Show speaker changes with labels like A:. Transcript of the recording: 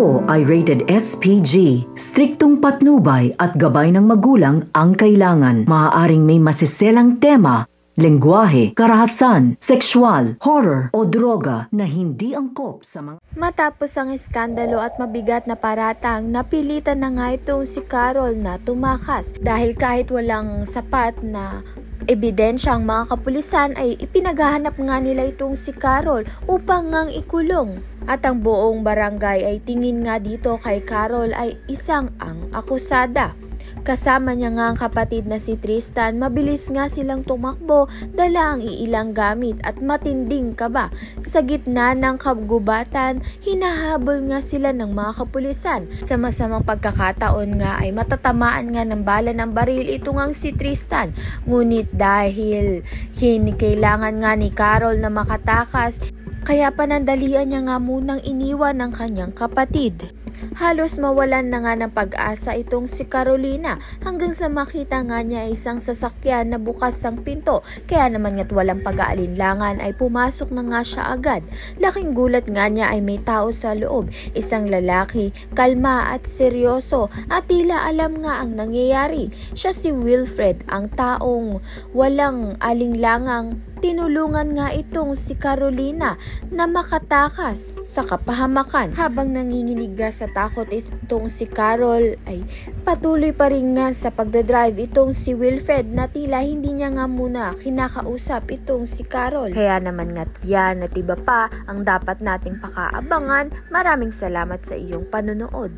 A: Ito ay rated SPG. Striktong patnubay at gabay ng magulang ang kailangan. Maaaring may masiselang tema, lengguwahe, karahasan, sexual, horror o droga na hindi angkop sa mga...
B: Matapos ang iskandalo at mabigat na paratang, napilitan na nga itong si Carol na tumakas dahil kahit walang sapat na ebidensya ang mga kapulisan ay ipinaghahanap nga nila itong si Carol upang ngang ikulong. At ang buong barangay ay tingin nga dito kay Carol ay isang ang akusada. Kasama niya nga ang kapatid na si Tristan, mabilis nga silang tumakbo, dala ang iilang gamit at matinding kaba. Sa gitna ng kagubatan, hinahabol nga sila ng mga kapulisan. Sa masamang pagkakataon nga ay matatamaan nga ng bala ng baril ito ngang si Tristan. Ngunit dahil kailangan nga ni Carol na makatakas, kaya panandalian niya nga munang iniwan ng kanyang kapatid. Halos mawalan na nga ng pag-asa itong si Carolina hanggang sa makita nga niya isang sasakyan na bukas ang pinto, kaya naman nga't walang pag-aalinlangan ay pumasok na nga siya agad. Laking gulat nga niya ay may tao sa loob, isang lalaki, kalma at seryoso at tila alam nga ang nangyayari. Siya si Wilfred, ang taong walang alinglangang tinulungan nga itong si Carolina na makatakas sa kapahamakan. Habang nanginginig sa takot itong si Carol ay patuloy pa rin nga sa pagdadrive itong si Wilfred na tila hindi niya nga muna kinakausap itong si Carol. Kaya naman nga yan at iba pa ang dapat nating pakaabangan. Maraming salamat sa iyong panonood.